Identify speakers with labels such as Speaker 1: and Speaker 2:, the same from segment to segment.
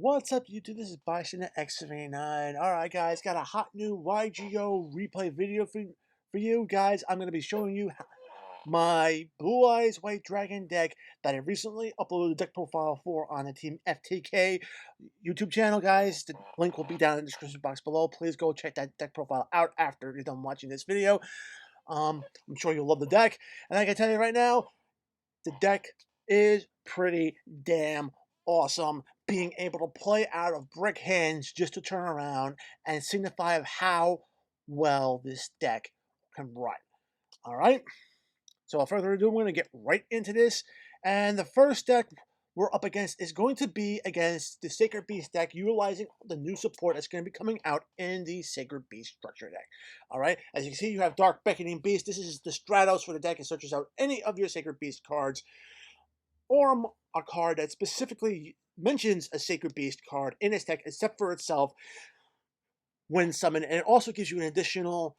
Speaker 1: What's up, YouTube? This is Bison at X79. Alright, guys, got a hot new YGO replay video for you guys. I'm going to be showing you my Blue Eyes White Dragon deck that I recently uploaded a deck profile for on the Team FTK YouTube channel, guys. The link will be down in the description box below. Please go check that deck profile out after you're done watching this video. I'm sure you'll love the deck. And I can tell you right now, the deck is pretty damn awesome. Being able to play out of brick hands just to turn around and signify of how well this deck can run. All right. So without further ado, we're going to get right into this. And the first deck we're up against is going to be against the Sacred Beast deck, utilizing the new support that's going to be coming out in the Sacred Beast structure deck. All right, as you can see, you have Dark Beckoning Beast. This is the Stratos for the deck. It searches out any of your Sacred Beast cards or a card that specifically mentions a Sacred Beast card in its deck, except for itself when summoned. And it also gives you an additional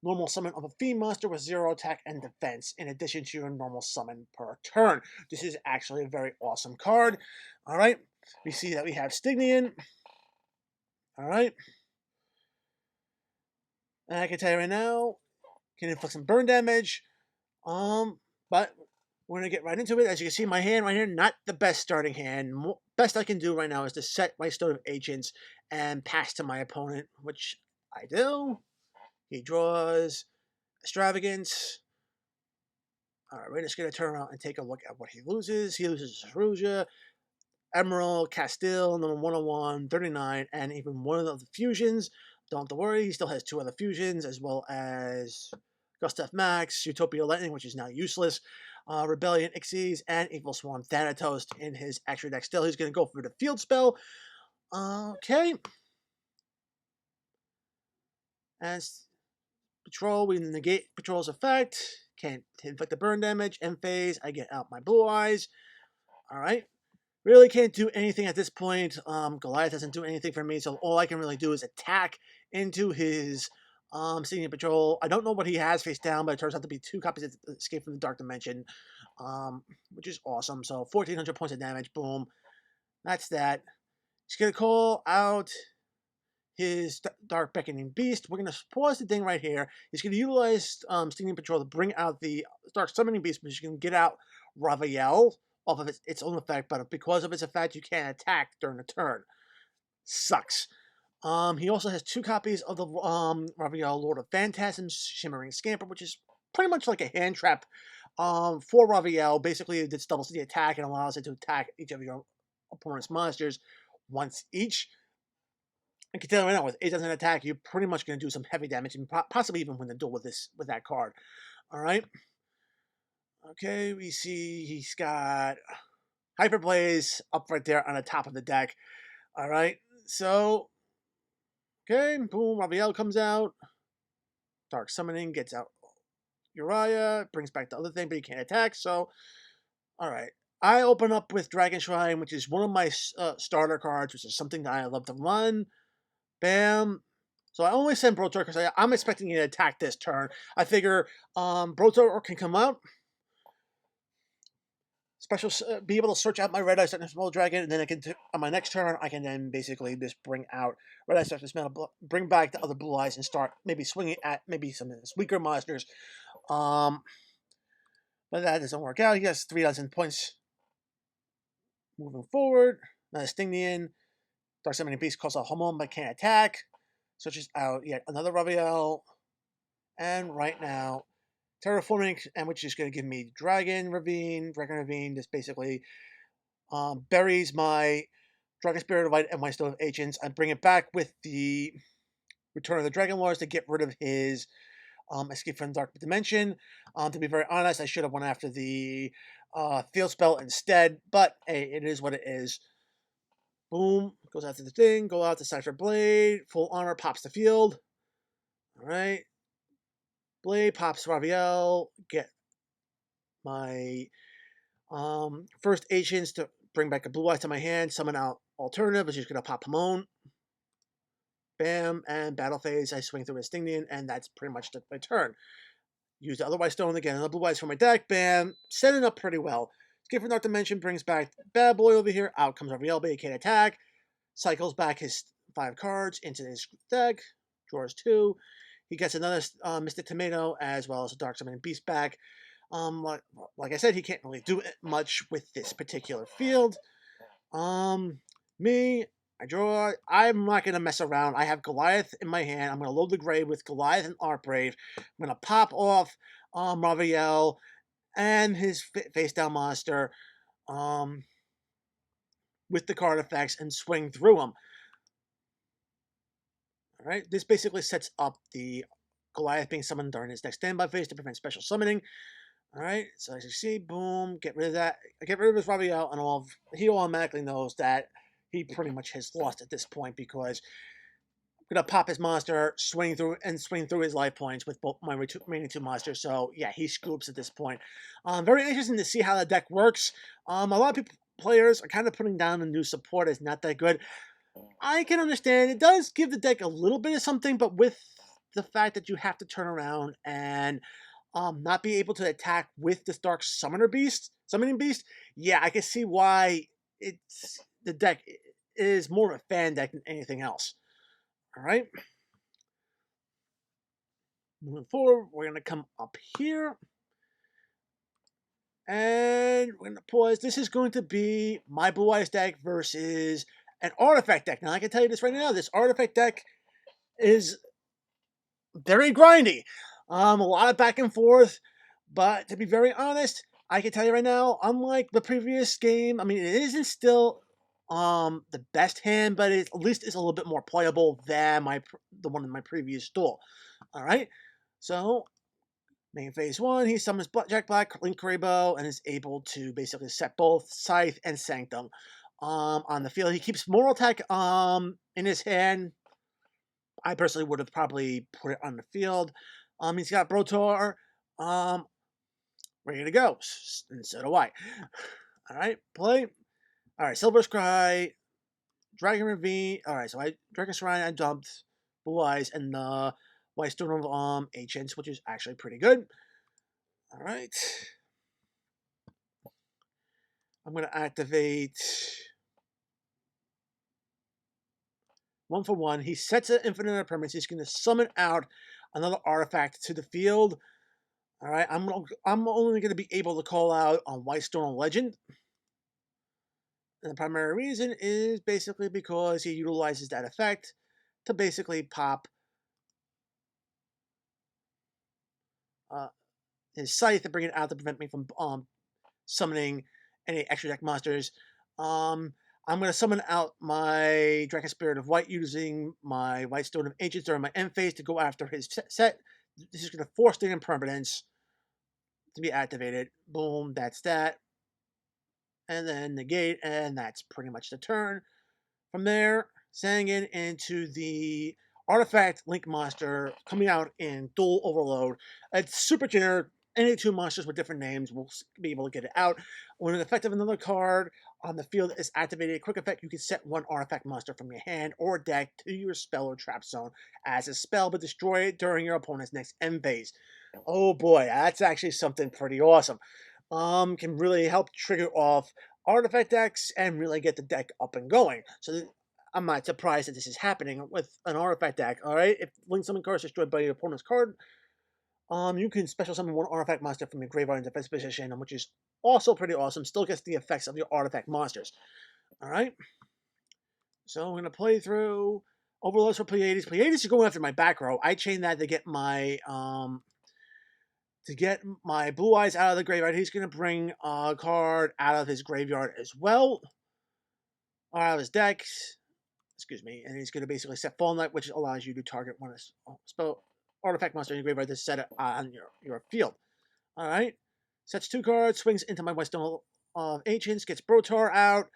Speaker 1: normal summon of a fiend monster with 0 attack and defense, in addition to your normal summon per turn. This is actually a very awesome card. All right, we see that we have Stygian. All right, and I can tell you right now, can inflict some burn damage. But we're gonna get right into it. As you can see, my hand right here, not the best starting hand. Best I can do right now is to set my Stone of Agents and pass to my opponent, which I do. He draws Extravagance. Alright, we're just going to turn around and take a look at what he loses. He loses Cerusia, Emerald, Castile, number 101, 39, and even one of the fusions. Don't have to worry, he still has 2 other fusions, as well as Gustav Max, Utopia Lightning, which is now useless, Rebellion Ixies, and Evil Swarm Thanatos in his extra deck. Still, he's going to go for the field spell. Okay. As Patrol, we negate Patrol's effect. Can't inflict the burn damage. End phase, I get out my Blue Eyes. Alright. Really can't do anything at this point. Goliath doesn't do anything for me, so all I can really do is attack into his Senior Patrol. I don't know what he has face down, but it turns out to be 2 copies of Escape from the Dark Dimension, which is awesome. So 1,400 points of damage. Boom. That's that. He's going to call out his Dark Beckoning Beast. We're going to pause the thing right here. He's going to utilize Stinging Patrol to bring out the Dark Summoning Beast, which you can get out Raviel off of its own effect, but because of its effect, you can't attack during the turn. Sucks. He also has 2 copies of the Raviel Lord of Phantasms, Shimmering Scamper, which is pretty much like a hand trap for Raviel. Basically, it doubles the attack and allows it to attack each of your opponent's monsters once each. I can tell you right now, with 8 doesn't attack, you're pretty much going to do some heavy damage and possibly even win the duel with that card. All right. Okay, we see he's got Hyper Blaze up right there on the top of the deck. All right. So, okay, boom, Raviel comes out. Dark Summoning gets out Uriah, brings back the other thing, but he can't attack. So, all right. I open up with Dragon Shrine, which is one of my starter cards, which is something that I love to run. Bam. So I only send Brotor because I'm expecting you to attack this turn. I figure Brotor can come out. Be able to search out my Red Eye Darkness Metal Dragon, and then I can, on my next turn, I can then basically just bring out Red Eye Darkness Metal, bring back the other Blue Eyes, and start maybe swinging at maybe some of his weaker monsters. But that doesn't work out. He has 3,000 points moving forward. Now Stygian, Dark Summoning Beast calls out Homon but can't attack. Searches out yet another Raviel. And right now, Terraforming, and which is going to give me Dragon Ravine. Just basically buries my Dragon Spirit of Light and my Stone of Agents. I bring it back with the Return of the Dragon Lords to get rid of his Escape from the Dark Dimension. To be very honest, I should have went after the Field Spell instead, but hey, it is what it is. Boom, goes after the thing, go out to Cypher Blade, full armor, pops the field. Alright. Blade, pops Raviel, get my first agents to bring back a Blue Eyes to my hand, summon out Alternative, which is going to pop Hamon. Bam, and Battle Phase, I swing through a Stygian, and that's pretty much my turn. Use the Otherwise Stone again, another Blue Eyes for my deck, bam, set it up pretty well. Escape from Dark Dimension brings back Bad Boy over here, out comes Raviel, but he can't attack. cycles back his 5 cards into his deck, draws 2. He gets another Mystic Tomato as well as a Dark Summoning Beast back. Like I said, he can't really do much with this particular field. Me, I draw. I'm not gonna mess around. I have Goliath in my hand. I'm gonna load the grave with Goliath and Artbrave. I'm gonna pop off Raviel and his face down monster with the card effects and swing through them. All right, this basically sets up the Goliath being summoned during his next standby phase to prevent special summoning. All right, so as you see, boom, get rid of that. Get rid of his Raviel, and he automatically knows that he pretty much has lost at this point because I'm gonna pop his monster, swing through his life points with both my remaining 2 monsters. So yeah, he scoops at this point. Very interesting to see how the deck works. A lot of players are kind of putting down the new support as not that good. I can understand it does give the deck a little bit of something, but with the fact that you have to turn around and not be able to attack with this Dark Summoning Beast, yeah, I can see why the deck is more of a fan deck than anything else. All right. Moving forward, we're going to come up here. And we're going to pause. This is going to be my Blue Eyes deck versus an Artifact deck. Now, I can tell you this right now. This Artifact deck is very grindy. A lot of back and forth. But to be very honest, I can tell you right now, unlike the previous game, I mean, it isn't still the best hand, but at least it's a little bit more playable than the one in my previous duel. All right, so main phase 1, he summons Jack Black, Link Kuriboh, and is able to basically set both Scythe and Sanctum on the field. He keeps Moral Attack in his hand. I personally would have probably put it on the field. He's got Brotor ready to go, and so do I. All right, play. All right, Silver Scry, Dragon Ravine. All right, so Dragon Shrine I dumped, Blue Eyes, and the White Stone of Ancients, which is actually pretty good. All right. I'm going to activate 1 for 1. He sets an infinite permanence. He's going to summon out another artifact to the field. All right, I'm only going to be able to call out on White Stone Legend. And the primary reason is basically because he utilizes that effect to basically pop his Scythe to bring it out to prevent me from summoning any extra deck monsters. I'm going to summon out my Dragon Spirit of White using my White Stone of Ancients during my end phase to go after his set. This is going to force the impermanence to be activated. Boom, that's that. And then negate, and that's pretty much the turn. From there, sending it into the Artifact Link monster coming out in Dual Overload. It's super generic. Any 2 monsters with different names will be able to get it out. When an effect of another card on the field is activated, quick effect, you can set 1 artifact monster from your hand or deck to your spell or trap zone as a spell, but destroy it during your opponent's next end phase. Oh boy, that's actually something pretty awesome. Can really help trigger off artifact decks and really get the deck up and going. So I'm not surprised that this is happening with an artifact deck. All right, if Link Summon card is destroyed by your opponent's card, you can special summon 1 artifact monster from your graveyard in defense position, which is also pretty awesome. Still gets the effects of your artifact monsters. All right, so I'm gonna play through Overlords for Pleiades. Pleiades is going after my back row. I chain that to get my Blue Eyes out of the graveyard. He's going to bring a card out of his graveyard as well, or out of his deck. Excuse me. And he's going to basically set Fallen Light, which allows you to target 1 spell artifact monster in your graveyard to set it on your field. All right. Sets 2 cards, swings into my Westone of Ancients, gets Brotar out.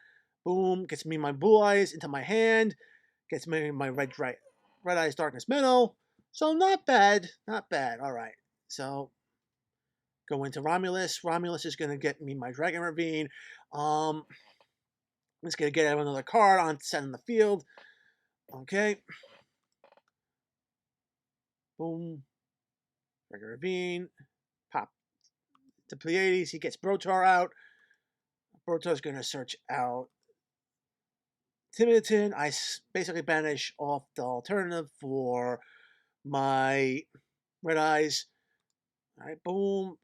Speaker 1: Boom. Gets me my Blue Eyes into my hand. Gets me my Red Eyes Darkness Minnow. So not bad. Not bad. All right. So go into Romulus. Romulus is going to get me my Dragon Ravine. It's going to get another card on set in the field. Okay. Boom. Dragon Ravine. Pop to Pleiades. He gets Brotar out. Brotar's going to search out Timidton, I basically banish off the alternative for my Red Eyes. All right, boom.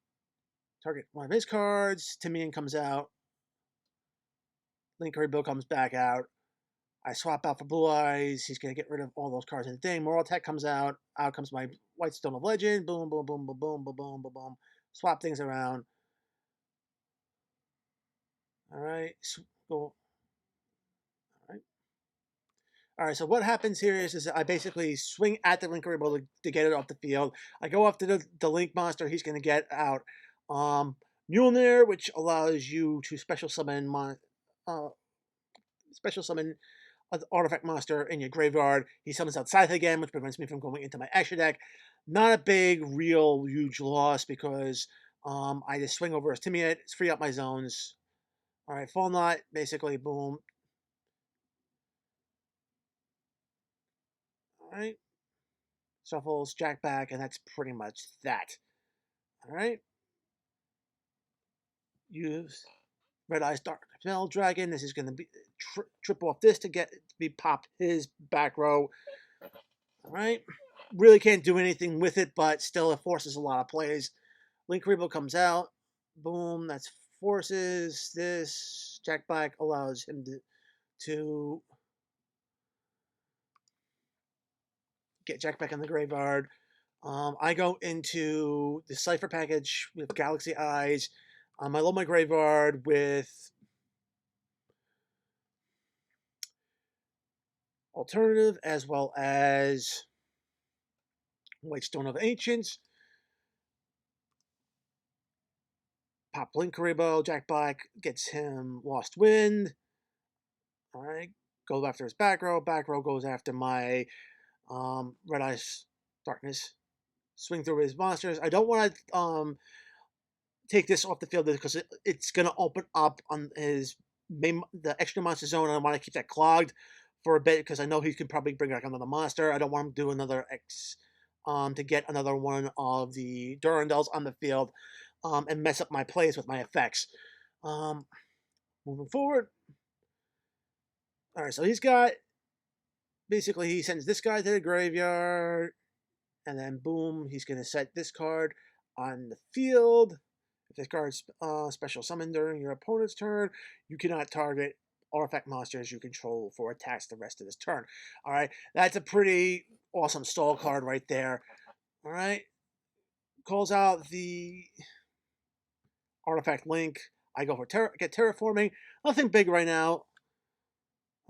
Speaker 1: Target one of his cards. Timian comes out. Linkery Bill comes back out. I swap out for Blue Eyes. He's going to get rid of all those cards in the thing. Moral Tech comes out. Out comes my White Stone of Legend. Boom, boom, boom, boom, boom, boom, boom, boom, boom. Swap things around. All right. Go. All right. All right, so what happens here is I basically swing at the Linker Able to get it off the field. I go after the Link monster. He's going to get out. Mjolnir, which allows you to special summon an artifact monster in your graveyard. He summons out Scythe again, which prevents me from going into my extra deck. Not a big, real, huge loss because I just swing over his Timiate, free up my zones. All right, Fall Knot, basically, boom. All right. Shuffles, Jack back, and that's pretty much that. All right. Use Red Eyes Dark Spell Dragon. This is going to be trip off this to be popped his back row. All right. Really can't do anything with it, but still it forces a lot of plays. Link Rebo comes out. Boom. That's forces. This Jack Black allows him to get Jack back in the graveyard. I go into the Cypher package with Galaxy Eyes. I load my graveyard with Alternative as well as White Stone of Ancients. Pop Blink Karibo. Jack Black gets him Lost Wind. All right. Go after his back row. Back row goes after my Red Eyes Darkness. Swing through his monsters. I don't want to take this off the field because it's going to open up on his the extra monster zone, and I want to keep that clogged for a bit because I know he can probably bring back another monster. I don't want him to do another X to get another one of the Durandals on the field and mess up my plays with my effects. Moving forward. All right, so he's got basically he sends this guy to the graveyard, and then boom, he's going to set this card on the field. If this card's special summon during your opponent's turn, you cannot target artifact monsters you control for attacks the rest of this turn. All right, that's a pretty awesome stall card right there. All right, calls out the artifact link. I go for get terraforming. Nothing big right now.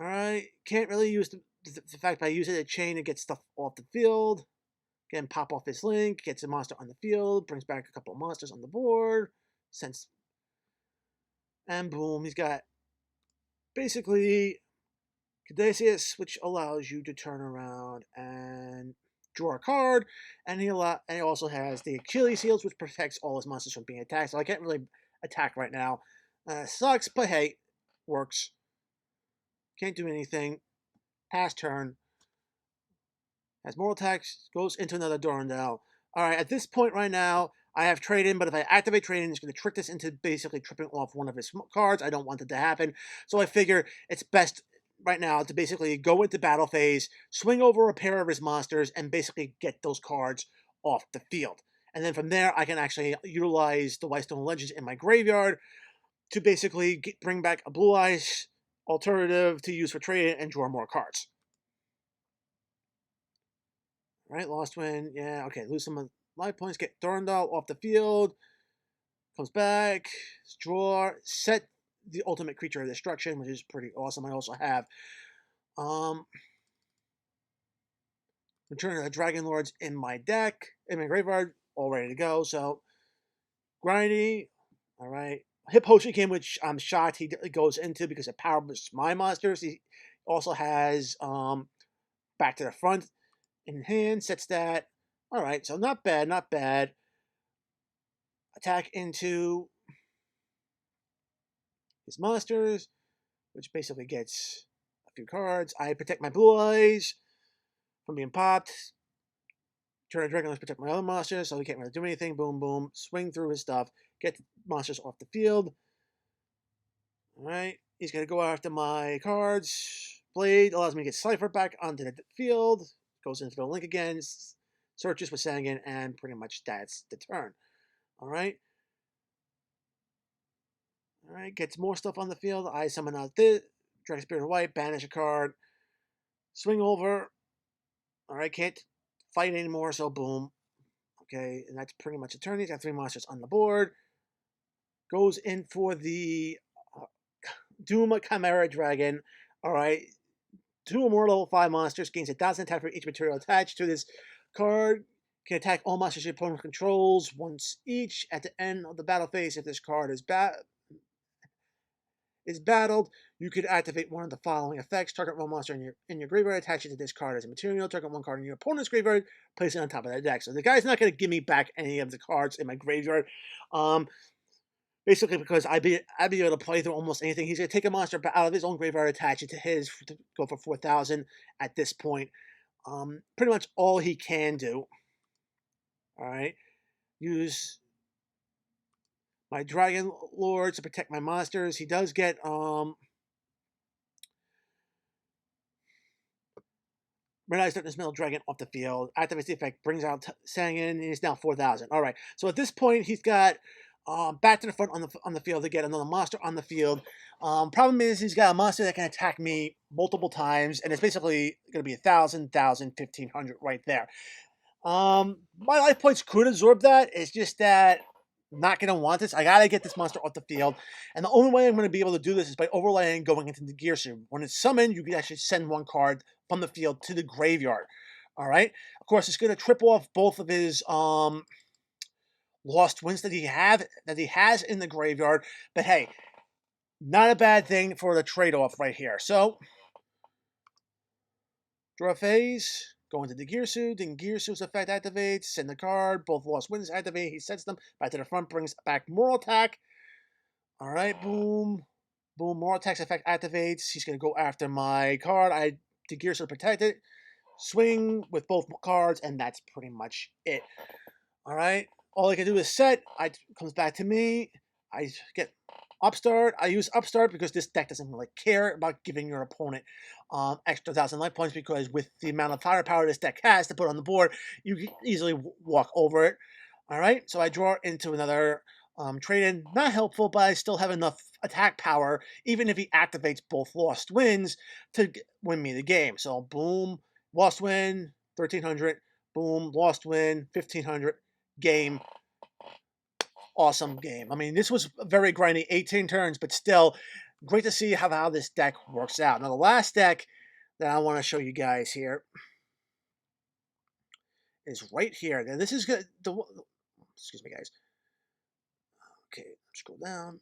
Speaker 1: All right, can't really use the fact by using a chain to get stuff off the field. Again, pop off his link, gets a monster on the field, brings back a couple of monsters on the board, and boom, he's got basically Caduceus, which allows you to turn around and draw a card, and he also has the Achilles heels, which protects all his monsters from being attacked. So I can't really attack right now. Sucks, but hey, works. Can't do anything. Pass turn. Has mortal attacks, goes into another Durandal. Alright, at this point right now, I have trade-in, but if I activate trade-in, it's going to trick this into basically tripping off one of his cards. I don't want it to happen. So I figure it's best right now to basically go into battle phase, swing over a pair of his monsters, and basically get those cards off the field. And then from there, I can actually utilize the White Stone Legends in my graveyard to basically bring back a Blue Eyes alternative to use for trade and draw more cards. Right, lost win. Yeah, okay. Lose some life points. Get Durandal off the field. Comes back. Draw. Set the ultimate creature of destruction, which is pretty awesome. I also have Return of the Dragon Lords in my deck, in my graveyard, all ready to go. So grindy. All right. Hip Hoshikin, which I'm shocked he goes into because it powers my monsters. He also has Back to the Front in hand, sets that. All right, so not bad, not bad. Attack into his monsters, which basically gets a few cards. I protect my Blue Eyes from being popped. Turn a Dragon, let's protect my other monsters, so he can't really do anything. Boom, boom. Swing through his stuff. Get monsters off the field. All right, he's going to go after my cards. Blade allows me to get Cypher back onto the field. Goes into the link again. Searches with Sangan, and pretty much that's the turn. All right. All right. Gets more stuff on the field. I summon out this. Dragon Spirit of White. Banish a card. Swing over. All right. Can't fight anymore, so boom. Okay. And that's pretty much a turn. He's got 3 monsters on the board. Goes in for the Doom Chimera Dragon. All right. 2 more level 5 monsters. Gains 1,000 attack for each material attached to this card. Can attack all monsters your opponent controls once each. At the end of the battle phase, if this card is battled, you could activate one of the following effects. Target one monster in your graveyard, attach it to this card as a material. Target one card in your opponent's graveyard, place it on top of that deck. So the guy's not going to give me back any of the cards in my graveyard. Basically, because I'd be able to play through almost anything. He's going to take a monster out of his own graveyard, attach it to his, to go for 4,000 at this point. Pretty much all he can do. All right. Use my Dragon Lord to protect my monsters. He does get Red Eyes Darkness Metal Dragon off the field. Activates the effect, brings out Sangan, and he's now 4,000. All right. So at this point, he's got back to the front on the field to get another monster on the field. Problem is, he's got a monster that can attack me multiple times, and it's basically going to be 1,000, 1,500 right there. My life points could absorb that. It's just that I'm not going to want this. I got to get this monster off the field. And the only way I'm going to be able to do this is by overlaying going into the gear suit. When it's summoned, you can actually send 1 card from the field to the graveyard. All right? Of course, it's going to trip off both of his lost wins that he has in the graveyard. But hey, not a bad thing for the trade-off right here. So, draw a phase. Go into the gear suit, then gear suit's effect activates, send the card, both lost wins activate, he sets them back to the front, brings back Moral Attack. Alright, boom. Boom, Moral Attack's effect activates. He's gonna go after my card. The gear suit protect it. Swing with both cards, and that's pretty much it. Alright. All I can do is set. Comes back to me. I get Upstart. I use Upstart because this deck doesn't really care about giving your opponent extra 1,000 life points, because with the amount of firepower this deck has to put on the board, you can easily walk over it. All right, so I draw into another trade-in. Not helpful, but I still have enough attack power, even if he activates both lost wins, to win me the game. So boom, lost win, 1,300. Boom, lost win, 1,500. Game. Awesome game. I mean, this was very grindy, 18 turns, but still great to see how this deck works out. Now, the last deck that I want to show you guys here is right here. Now, this is good. Excuse me, guys. Okay, scroll down.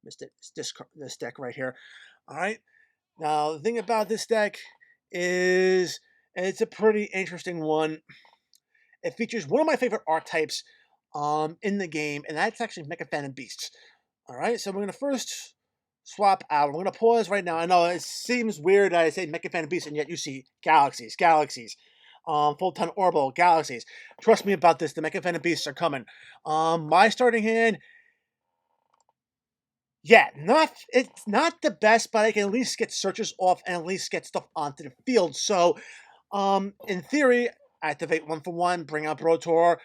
Speaker 1: Missed it. It's this deck right here. All right. Now, the thing about this deck is it's a pretty interesting one. It features one of my favorite archetypes in the game, and that's actually Mecha Phantom Beasts. All right, so we're going to first swap out. We're going to pause right now. I know it seems weird that I say Mecha Phantom Beasts, and yet you see galaxies. Full-ton orbital galaxies. Trust me about this. The Mecha Phantom Beasts are coming. My starting hand, yeah, it's not the best, but I can at least get searches off and at least get stuff onto the field. So, in theory, activate 1 for 1, bring out Brotor.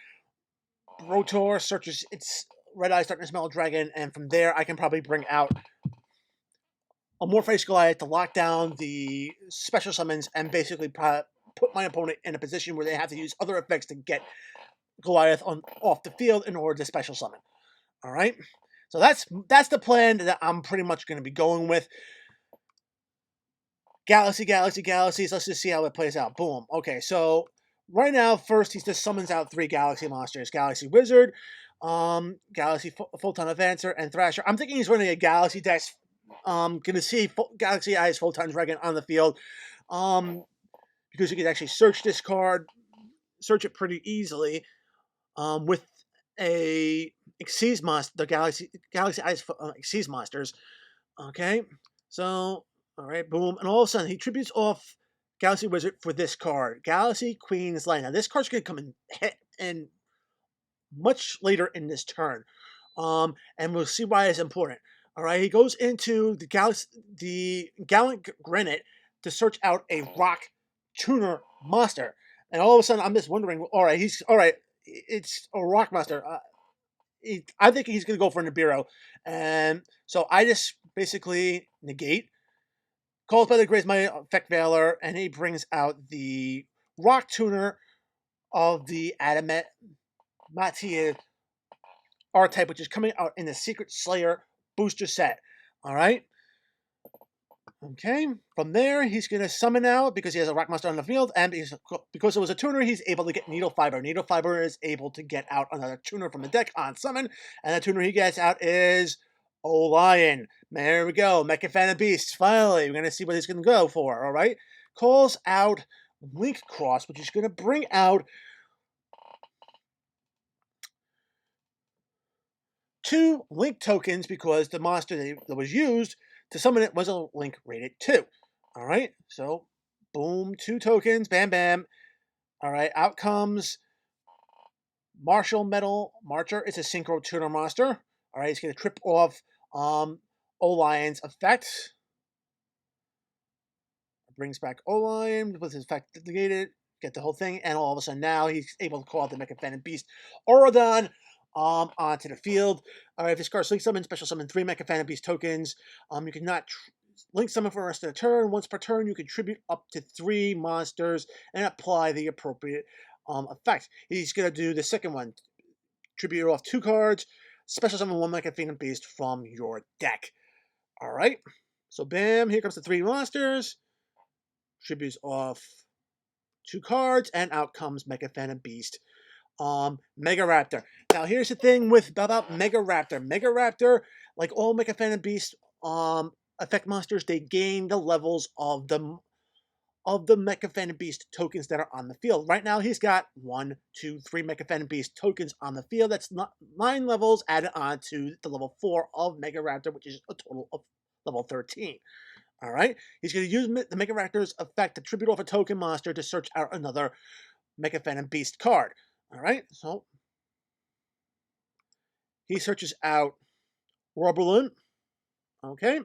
Speaker 1: Brotor searches its Red Eyes Darkness Metal Dragon, and from there I can probably bring out a Morpheus Goliath to lock down the special summons and basically put my opponent in a position where they have to use other effects to get Goliath off the field in order to special summon. All right, so that's the plan that I'm pretty much going to be going with. Galaxies. Let's just see how it plays out. Boom. Okay, so right now, first he just summons out 3 Galaxy monsters: Galaxy Wizard, Galaxy Photon Advancer, and Thrasher. I'm thinking he's running a Galaxy deck. Gonna see Galaxy Eyes Photon Dragon on the field, because you can actually search this card, search it pretty easily, with a Xyz monster, the Galaxy Eyes Xyz monsters. Okay, so. All right, boom. And all of a sudden, he tributes off Galaxy Wizard for this card, Galaxy Queen's Light. Now, this card's going to come in much later in this turn. And we'll see why it's important. All right, he goes into the Gallant Granite to search out a rock tuner monster, and all of a sudden I'm just wondering. All right, he's all right. It's a rock monster. I think he's going to go for Nibiru, and so I just basically negate. Calls by the Grace Mighty Effect Veiler, and he brings out the rock tuner of the Adamantium R-Type, which is coming out in the Secret Slayer booster set. All right. Okay. From there, he's going to summon out because he has a rock monster on the field, and because it was a tuner, he's able to get Needle Fiber. Needle Fiber is able to get out another tuner from the deck on summon, and the tuner he gets out is Lion. There we go. Mecha Phantom Beast. Finally, we're going to see what he's going to go for. All right. Calls out Link Cross, which is going to bring out 2 Link tokens because the monster that was used to summon it was a Link rated 2. All right, so boom, 2 tokens, bam, bam. All right, out comes Martial Metal Marcher. It's a Synchro Tuner monster. All right, he's going to trip off Olion's effect. Brings back Olion with his effect negated. Get the whole thing, and all of a sudden now he's able to call out the Mecha Phantom Beast Aurodon onto the field. All right, if this card's Link Summon, special summon 3 Mecha Phantom Beast tokens. You cannot Link Summon for the rest of the turn. Once per turn, you contribute up to 3 monsters and apply the appropriate effect. He's going to do the second one. Tribute off 2 cards. Special summon 1 Mecha Phantom Beast from your deck. All right, so bam, here comes the 3 monsters. Tributes off 2 cards, and out comes Mecha Phantom Beast. Mega Raptor. Now here's the thing about Mega Raptor. Mega Raptor, like all Mecha Phantom Beast effect monsters, they gain the levels of the Mecha Phantom Beast tokens that are on the field. Right now he's got 1, 2, 3 Mecha Phantom Beast tokens on the field. That's 9 levels added on to the level 4 of Mega Raptor, which is a total of level 13. All right, he's going to use the Mega Raptor's effect to tribute off a token monster to search out another Mecha Phantom Beast card. All right, so he searches out Roberlin. Okay.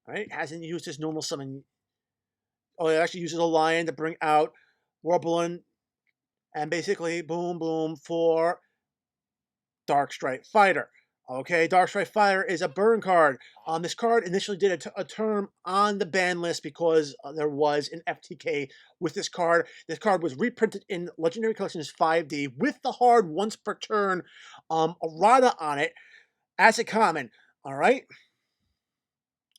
Speaker 1: All right, hasn't used his normal summon. Oh, he actually uses a lion to bring out Roberlin, and basically, boom, boom, for Dark Strike Fighter. Okay, Dark Strike Fighter is a burn card. This card initially did a term on the ban list because there was an FTK with this card. This card was reprinted in Legendary Collections 5D with the hard once per turn errata on it as a common. All right.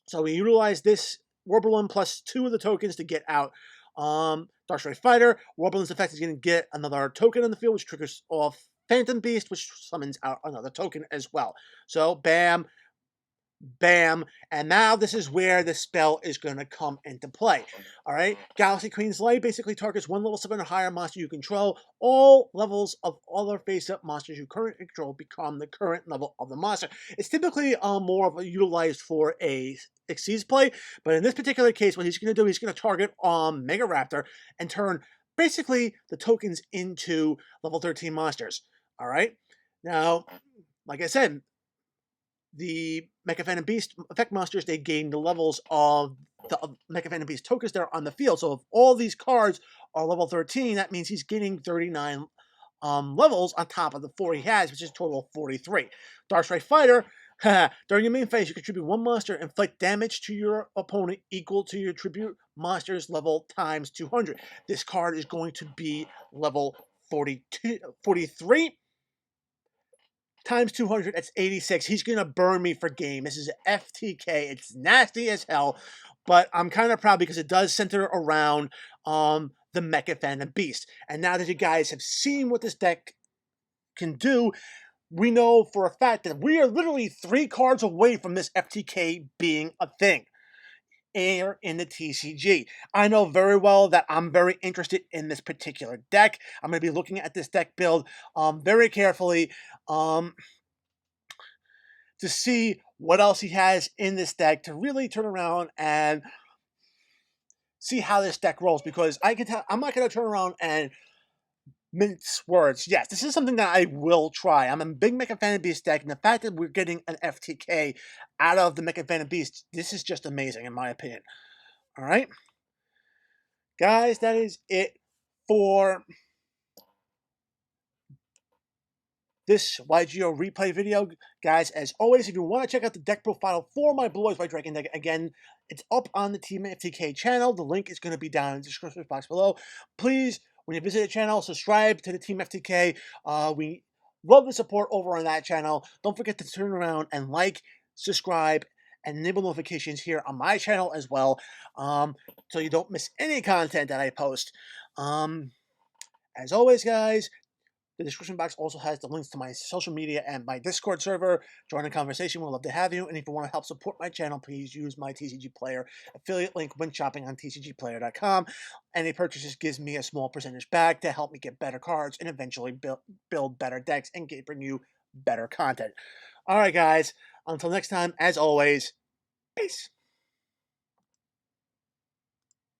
Speaker 1: So we utilized this Warballoon plus 2 of the tokens to get out Dark Strike Fighter. Warballoon's effect is going to get another token on the field, which triggers off Phantom Beast, which summons out another token as well. So, bam, bam, and now this is where the spell is going to come into play. All right, Galaxy Queen's Light basically targets 1 level 7 or higher monster you control. All levels of other face-up monsters you currently control become the current level of the monster. It's typically more of a utilized for a Exceeds play, but in this particular case, what he's going to do, he's going to target Mega Raptor and turn basically the tokens into level 13 monsters. All right, now, like I said, the Mecha Phantom Beast effect monsters, they gain the levels of the Mecha Phantom Beast tokens that are on the field. So if all these cards are level 13, that means he's getting 39 levels on top of the 4 he has, which is a total of 43. Dark Strike Fighter, during your main phase, you contribute 1 monster and inflict damage to your opponent equal to your tribute monster's level times 200. This card is going to be level 43 times 200, that's 86. He's going to burn me for game. This is FTK. It's nasty as hell, but I'm kind of proud because it does center around the Mecha Phantom Beast. And now that you guys have seen what this deck can do, we know for a fact that we are literally 3 cards away from this FTK being a thing here in the TCG. I know very well that I'm very interested in this particular deck. I'm going to be looking at this deck build very carefully to see what else he has in this deck to really turn around and see how this deck rolls, because I can tell I'm not going to turn around and mince words. Yes, this is something that I will try. I'm a big Mecha Fan of Beast deck, and the fact that we're getting an FTK out of the Mecha Fan of Beast, this is just amazing in my opinion. All right, guys, that is it for this YGO replay video. Guys, as always, if you want to check out the deck profile for my Blue Eyes White Dragon deck, again, it's up on the Team FTK channel. The link is going to be down in the description box below. Please, when you visit the channel, subscribe to the Team FTK. We love the support over on that channel. Don't forget to turn around and like, subscribe, and enable notifications here on my channel as well, so you don't miss any content that I post. As always, guys, the description box also has the links to my social media and my Discord server. Join the conversation. We'd love to have you. And if you want to help support my channel, please use my TCG Player affiliate link when shopping on tcgplayer.com. Any purchases gives me a small percentage back to help me get better cards and eventually build better decks and bring you better content. All right, guys. Until next time, as always, peace.